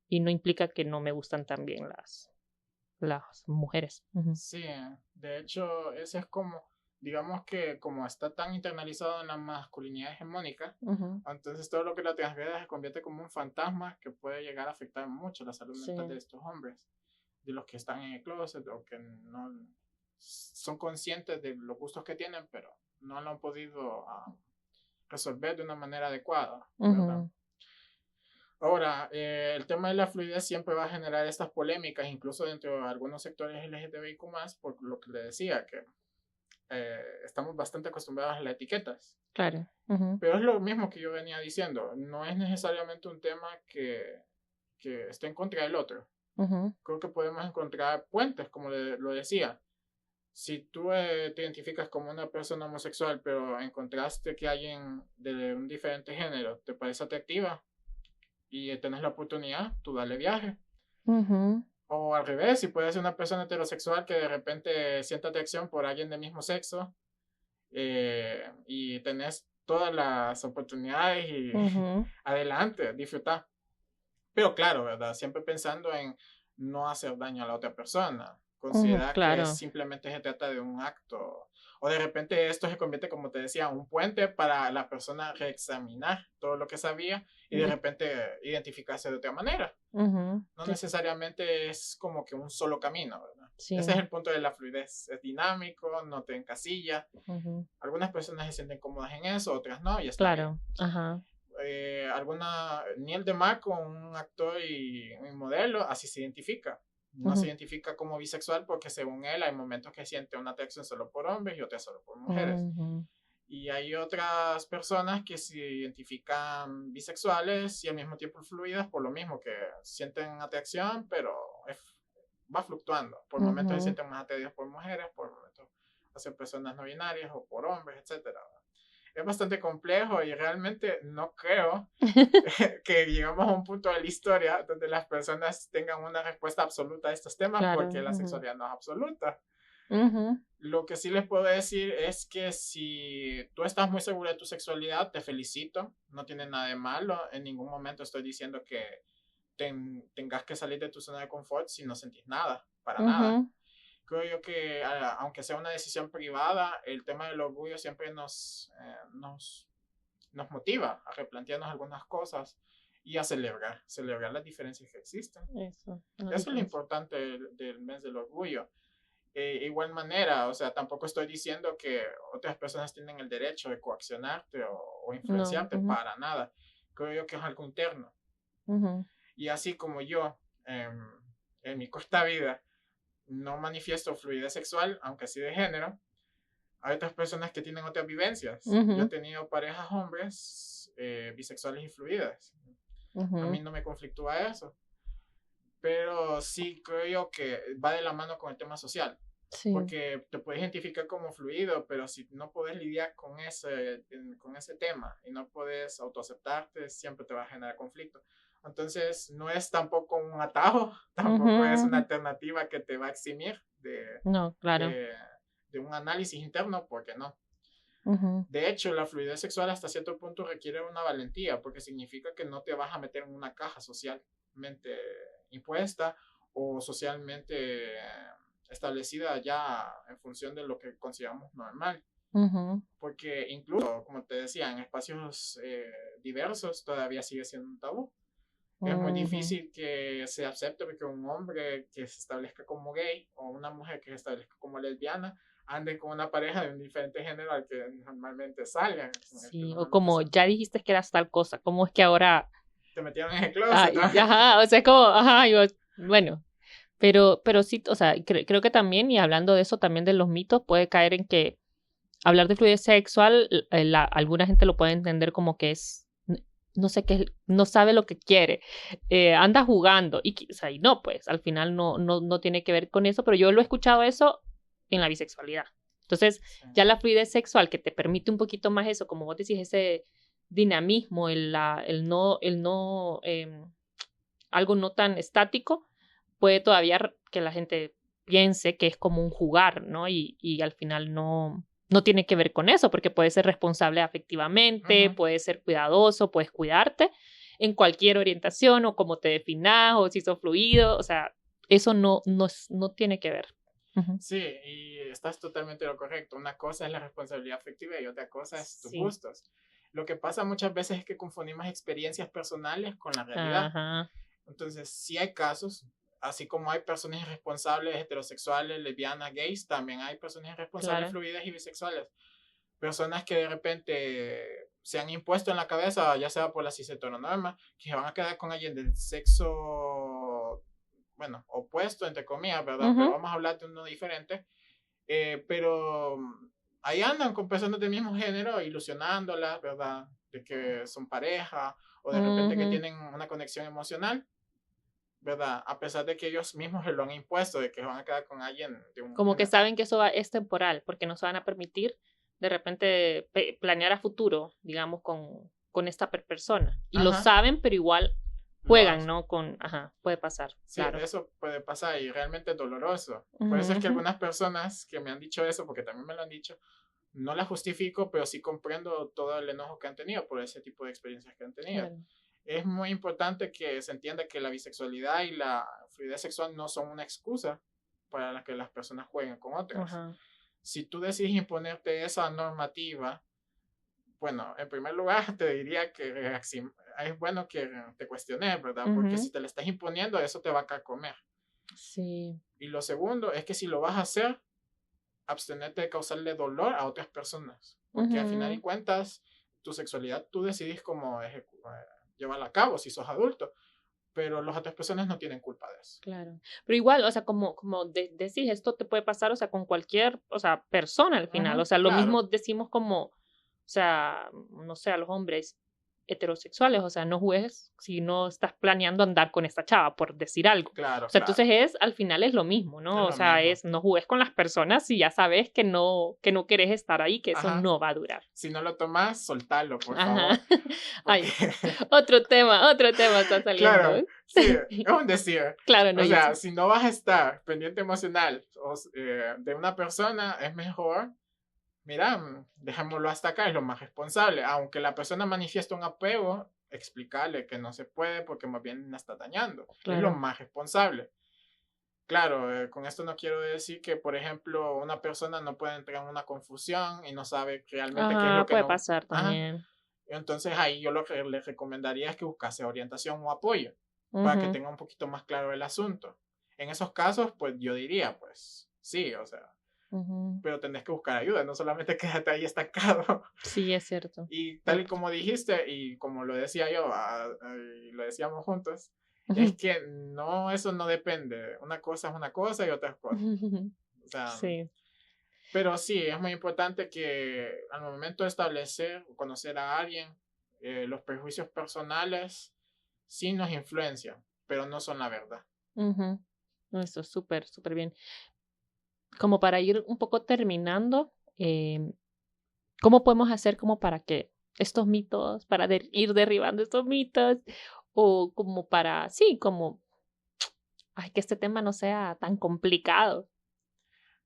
y no implica que no me gustan también las mujeres. Sí, de hecho, eso es como digamos que como está tan internalizado en la masculinidad hegemónica, Ujú. entonces todo lo que la transgrede se convierte como un fantasma que puede llegar a afectar mucho la salud Sí. mental de estos hombres, de los que están en el closet o que no son conscientes de los gustos que tienen, pero no lo han podido resolver de una manera adecuada, ¿verdad? Ujú. Ahora, el tema de la fluidez siempre va a generar estas polémicas, incluso dentro de algunos sectores LGTBIQ+, por lo que le decía, que estamos bastante acostumbrados a las etiquetas. Claro. Ujú. Pero es lo mismo que yo venía diciendo, no es necesariamente un tema que esté en contra del otro. Ujú. Creo que podemos encontrar puentes, como lo decía. Si tú te identificas como una persona homosexual, pero encontraste que alguien de un diferente género te parece atractiva y tenés la oportunidad, tú dale viaje. Ujú. O al revés, si puedes ser una persona heterosexual que de repente sienta atracción por alguien del mismo sexo y tenés todas las oportunidades y Ujú. adelante, disfrutar. Pero claro, ¿verdad? Siempre pensando en no hacer daño a la otra persona. Ujú. Considerar que Claro. simplemente se trata de un acto. O de repente esto se convierte, como te decía, un puente para la persona reexaminar todo lo que sabía y de Y- repente identificarse de otra manera. Ujú. No Sí. necesariamente es como que un solo camino, ¿verdad? Ese es Sí. el punto de la fluidez. Es dinámico, no te encasilla. Ujú. Algunas personas se sienten cómodas en eso, otras no, y está bien. Claro. Ajá. Neil DeMarco, un actor y un modelo, así se identifica. No se Ujú. identifica como bisexual porque según él hay momentos que siente una atracción solo por hombres y otras solo por mujeres. Ujú. Y hay otras personas que se identifican bisexuales y al mismo tiempo fluidas por lo mismo, que sienten atracción, pero va fluctuando. Por momentos se Ujú. sienten más atraídos por mujeres, por momentos hacia personas no binarias o por hombres, etcétera. Es bastante complejo y realmente no creo que llegamos a un punto de la historia donde las personas tengan una respuesta absoluta a estos temas Claro. porque la Ujú. sexualidad no es absoluta. Ujú. Lo que sí les puedo decir es que si tú estás muy segura de tu sexualidad, te felicito, no tiene nada de malo, en ningún momento estoy diciendo que tengas que salir de tu zona de confort si no sentís nada, para nada. Ujú. Creo yo que aunque sea una decisión privada, el tema del orgullo siempre nos motiva a replantearnos algunas cosas y a celebrar las diferencias que existen. Eso. La Eso es lo diferencia. importante del mes del orgullo. Igual manera, o sea, tampoco estoy diciendo que otras personas tienen el derecho de coaccionarte o No. influenciarte, Ujú. para nada. Creo yo que es algo interno. Ujú. Y así como yo, en mi corta vida, no manifiesto fluidez sexual, aunque sí de género, hay otras personas que tienen otras vivencias. Yo he Ujú. tenido parejas hombres bisexuales y fluidas. A mí Ujú. no me conflictúa eso. Pero sí creo yo que va de la mano con el tema social. Sí. Porque te puedes identificar como fluido, pero si no puedes lidiar con ese tema y no puedes autoaceptarte, siempre te va a generar conflicto. Entonces, no es tampoco un atajo, tampoco es una Ujú. alternativa que te va a eximir No, claro. de, de un análisis interno, porque no. Ujú. De hecho, la fluidez sexual hasta cierto punto requiere una valentía, porque significa que no te vas a meter en una caja socialmente impuesta o socialmente establecida ya en función de lo que consideramos normal. Ujú. Porque incluso, como te decía, en espacios diversos todavía sigue siendo un tabú. Es muy Ujú. difícil que se acepte que un hombre que se establezca como gay o una mujer que se establezca como lesbiana ande con una pareja de un diferente género al que normalmente salgan. Sí, o como ya dijiste que eras tal cosa, ¿cómo es que ahora? Te metieron en el closet. Ajá, o sea, es como, ajá, bueno, pero sí, o sea, creo que también, y hablando de eso, también de los mitos, puede caer en que hablar de fluidez sexual, alguna gente lo puede entender como que es, no sé qué, no sabe lo que quiere, anda jugando, o sea, y no, pues, al final no tiene que ver con eso, pero yo lo he escuchado eso en la bisexualidad. Entonces, Sí. ya la fluidez sexual que te permite un poquito más eso, como vos decís, ese dinamismo, el no, algo no tan estático, puede todavía que la gente piense que es como un jugar, ¿no? Y al final no tiene que ver con eso, porque puedes ser responsable afectivamente, puedes ser cuidadoso, puedes cuidarte en cualquier orientación o como te definas o si sos fluido, o sea, eso no tiene que ver. Sí, y estás totalmente lo correcto. Una cosa es la responsabilidad afectiva y otra cosa es tus Sí. gustos. Lo que pasa muchas veces es que confundimos experiencias personales con la realidad. Ajá. Entonces, sí hay casos, así como hay personas irresponsables, heterosexuales, lesbianas, gays, también hay personas irresponsables, Claro. fluidas y bisexuales. Personas que de repente se han impuesto en la cabeza, ya sea por la cis heteronorma, que van a quedar con alguien del sexo, bueno, opuesto, entre comillas, ¿verdad? Pero vamos a hablar de uno diferente. Pero ahí andan con personas del mismo género, ilusionándolas, ¿verdad? De que son pareja, o de repente que tienen una conexión emocional, ¿verdad? A pesar de que ellos mismos se lo han impuesto, de que van a quedar con alguien de un Como que género. saben que eso es temporal, porque no se van a permitir de repente planear a futuro, digamos, con esta persona. Y lo Ajá. saben, pero igual juegan, ¿no? Puede pasar. Sí, claro. eso puede pasar y realmente es doloroso. Por eso es que algunas personas que me han dicho eso, porque también me lo han dicho, no la justifico, pero sí comprendo todo el enojo que han tenido por ese tipo de experiencias que han tenido. Claro. Es muy importante que se entienda que la bisexualidad y la fluidez sexual no son una excusa para que las personas jueguen con otras. Ajá. Si tú decides imponerte esa normativa, bueno, en primer lugar te diría que es bueno que te cuestiones, ¿verdad? Porque si te la estás imponiendo, eso te va a carcomer. Sí. Y lo segundo es que si lo vas a hacer, abstenerte de causarle dolor a otras personas. Porque al final de cuentas, tu sexualidad tú decidís cómo llevarla a cabo si sos adulto. Pero las otras personas no tienen culpa de eso. Claro. Pero igual, o sea, como decís, esto te puede pasar, o sea, con cualquier, o sea, persona al final. O sea, lo mismo decimos como, o sea, no sé, a los hombres heterosexuales, o sea, no juegues si no estás planeando andar con esta chava, por decir algo. Claro, o sea, entonces al final es lo mismo, ¿no? O sea, no juegues con las personas si ya sabes que no querés estar ahí, que eso no va a durar. Si no lo tomas, soltalo, por favor. Ay, otro tema está saliendo. Claro, sí, es un decir. Claro, no, o sea, si no vas a estar pendiente emocional de una persona, es mejor, mira, dejémoslo hasta acá, es lo más responsable. Aunque la persona manifieste un apego, explicarle que no se puede porque más bien la está dañando. Es lo más responsable. Claro, con esto no quiero decir que, por ejemplo, una persona no puede entrar en una confusión y no sabe realmente qué es lo que puede pasar también. Entonces ahí yo lo que le recomendaría es que buscase orientación o apoyo para que tenga un poquito más claro el asunto. En esos casos, pues yo diría, pues sí, o sea, pero tenés que buscar ayuda, no solamente quédate ahí estancado. Sí, es cierto. Y tal y como dijiste, y como lo decía yo, y lo decíamos juntos, es que no, eso no depende. Una cosa es una cosa y otra es cosa. O sea, sí. Pero sí, es muy importante que al momento de establecer o conocer a alguien, los prejuicios personales sí nos influencian, pero no son la verdad. Eso es súper, súper bien. Como para ir un poco terminando, ¿cómo podemos hacer como para que estos mitos, para ir derribando estos mitos, o como para, sí, como, ay, que este tema no sea tan complicado?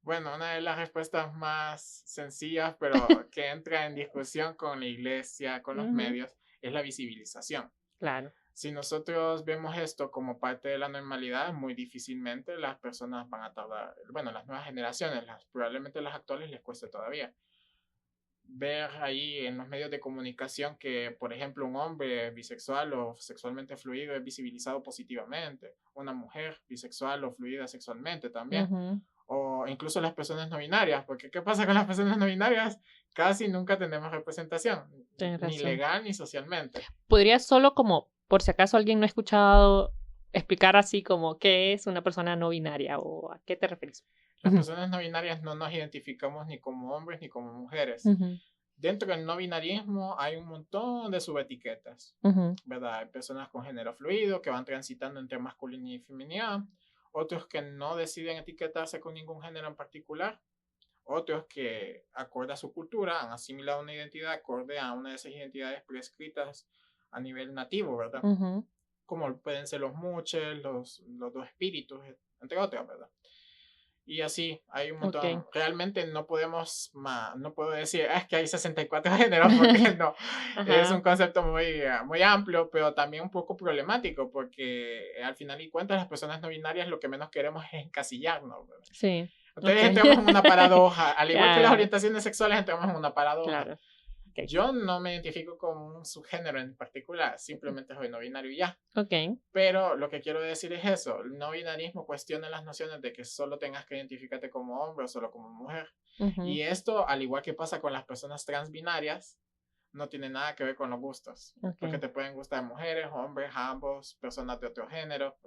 Bueno, una de las respuestas más sencillas, pero que entra en discusión con la iglesia, con los medios, es la visibilización. Claro. Si nosotros vemos esto como parte de la normalidad, muy difícilmente las personas van a tardar, bueno, las nuevas generaciones, probablemente las actuales les cueste todavía. Ver ahí en los medios de comunicación que, por ejemplo, un hombre bisexual o sexualmente fluido es visibilizado positivamente, una mujer bisexual o fluida sexualmente también, o incluso las personas no binarias, porque ¿qué pasa con las personas no binarias? Casi nunca tenemos representación, ni legal ni socialmente. ¿Podría solo como, por si acaso alguien no ha escuchado, explicar así como qué es una persona no binaria o a qué te refieres? Las personas no binarias no nos identificamos ni como hombres ni como mujeres. Dentro del no binarismo hay un montón de subetiquetas, ¿verdad? Hay personas con género fluido que van transitando entre masculinidad y feminidad, otros que no deciden etiquetarse con ningún género en particular, otros que, acorde a su cultura, han asimilado una identidad acorde a una de esas identidades prescritas a nivel nativo, ¿verdad? Como pueden ser los muches, los dos espíritus, entre otras, ¿verdad? Y así, hay un montón. Realmente no podemos, no puedo decir, es que hay 64 géneros, porque no. Es un concepto muy, muy amplio, pero también un poco problemático, porque al final y cuentas las personas no binarias lo que menos queremos es encasillarnos, ¿verdad? Sí. Entonces entramos en una paradoja. Al igual que las orientaciones sexuales, entramos en una paradoja. Claro. Okay. Yo no me identifico con un subgénero en particular, simplemente soy no binario y ya. Okay. Pero lo que quiero decir es eso, el no binarismo cuestiona las nociones de que solo tengas que identificarte como hombre o solo como mujer. Y esto, al igual que pasa con las personas transbinarias, no tiene nada que ver con los gustos. Porque te pueden gustar mujeres, hombres, ambos, personas de otro género,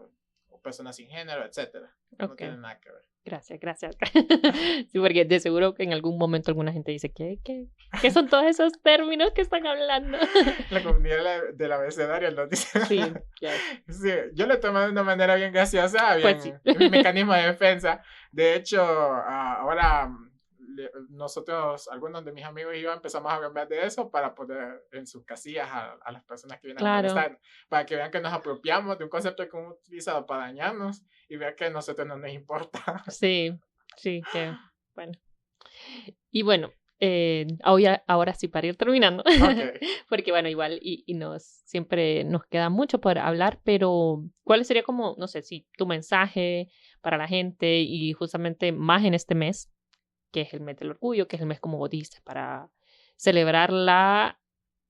o personas sin género, etc. No tiene nada que ver. Gracias. Sí, porque de seguro que en algún momento alguna gente dice, ¿qué son todos esos términos que están hablando? La comunidad del abecedario nos dice. Sí, sí, yo lo tomé de una manera bien graciosa, bien, pues sí. Un mecanismo de defensa. De hecho, ahora nosotros, algunos de mis amigos y yo empezamos a hablar de eso para poner en sus casillas a las personas que vienen a molestar, para que vean que nos apropiamos de un concepto que hemos utilizado para dañarnos y vean que a nosotros no nos importa. Sí, que bueno. Y bueno, ahora sí para ir terminando, porque bueno, igual y siempre nos queda mucho por hablar, pero ¿cuál sería como, no sé, si tu mensaje para la gente y justamente más en este mes, que es el mes del orgullo, que es el mes como vos dijiste, para celebrar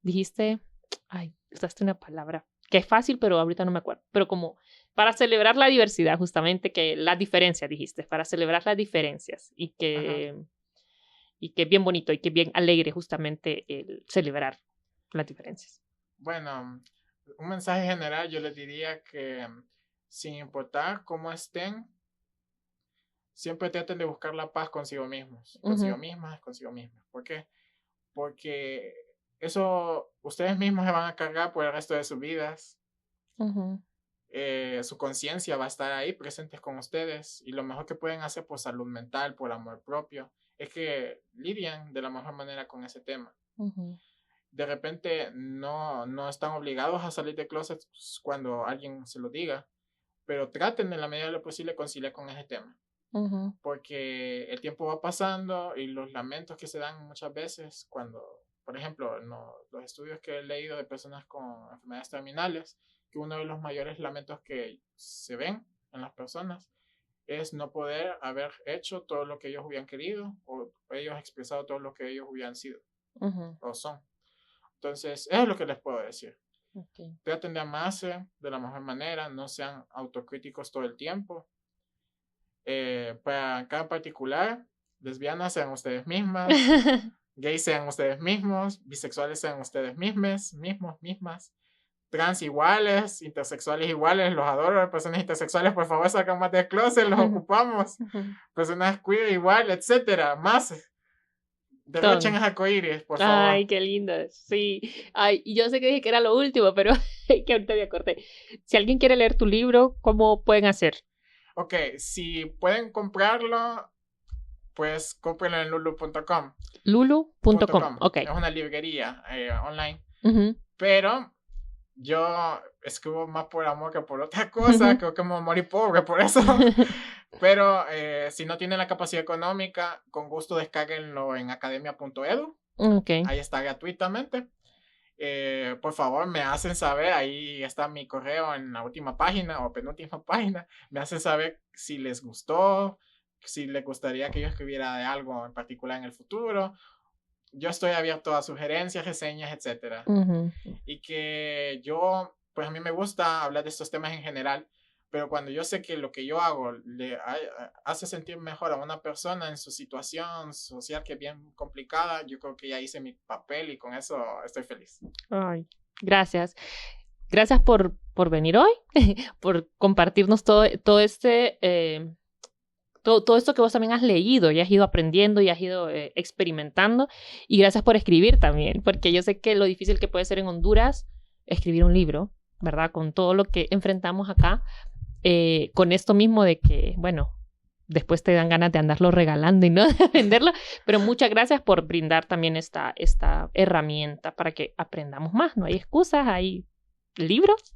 usaste una palabra que es fácil, pero ahorita no me acuerdo, pero como para celebrar la diversidad, justamente, que las diferencias, dijiste, para celebrar las diferencias y que es bien bonito y que es bien alegre justamente el celebrar las diferencias. Bueno, un mensaje general yo les diría que sin importar cómo estén, siempre traten de buscar la paz consigo mismos, consigo mismas. ¿Por qué? Porque eso ustedes mismos se van a cargar por el resto de sus vidas. Su conciencia va a estar ahí presentes con ustedes y lo mejor que pueden hacer por salud mental, por amor propio, es que lidien de la mejor manera con ese tema. De repente no están obligados a salir de closet cuando alguien se lo diga, pero traten en la medida de lo posible conciliar con ese tema. Porque el tiempo va pasando y los lamentos que se dan muchas veces cuando, por ejemplo, los estudios que he leído de personas con enfermedades terminales, que uno de los mayores lamentos que se ven en las personas es no poder haber hecho todo lo que ellos hubieran querido o ellos expresado todo lo que ellos hubieran sido o son. Entonces, eso es lo que les puedo decir. Traten de amarse de la mejor manera, no sean autocríticos todo el tiempo. Para cada particular, lesbianas sean ustedes mismas, gays sean ustedes mismos, bisexuales sean ustedes mismas, trans iguales, intersexuales iguales, los adoro, personas intersexuales por favor sacan más de closet, los ocupamos, personas queer igual, etcétera, más. Derrochen arcoíris, por favor. Ay, qué lindo, sí. Ay, y yo sé que dije que era lo último, pero que ahorita me acordé. Si alguien quiere leer tu libro, ¿cómo pueden hacer? Ok, si pueden comprarlo, pues cómprenlo en lulu.com. Lulu.com, ok. Es una librería online. Pero yo escribo más por amor que por otra cosa. Creo que me morí pobre por eso. Pero si no tienen la capacidad económica, con gusto descárguenlo en academia.edu. Ahí está gratuitamente. Por favor, me hacen saber, ahí está mi correo en la última página o penúltima página, me hacen saber si les gustó, si les gustaría que yo escribiera de algo en particular en el futuro. Yo estoy abierto a sugerencias, reseñas, etc. Y que pues a mí me gusta hablar de estos temas en general, pero cuando yo sé que lo que yo hago le hace sentir mejor a una persona en su situación social que es bien complicada, yo creo que ya hice mi papel y con eso estoy feliz. Ay, gracias. Gracias por venir hoy, por compartirnos todo esto que vos también has leído y has ido aprendiendo y has ido experimentando. Y gracias por escribir también, porque yo sé que lo difícil que puede ser en Honduras escribir un libro, ¿verdad? Con todo lo que enfrentamos acá. Con esto mismo de que, bueno, después te dan ganas de andarlo regalando y no de venderlo, pero muchas gracias por brindar también esta herramienta para que aprendamos más. No hay excusas, hay libros,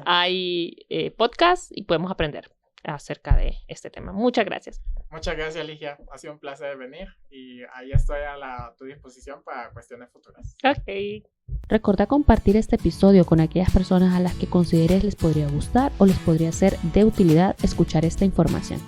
hay podcasts y podemos aprender acerca de este tema. Muchas gracias. Muchas gracias, Ligia. Ha sido un placer venir y ahí estoy a tu disposición para cuestiones futuras. Ok. Recordá compartir este episodio con aquellas personas a las que consideres les podría gustar o les podría ser de utilidad escuchar esta información.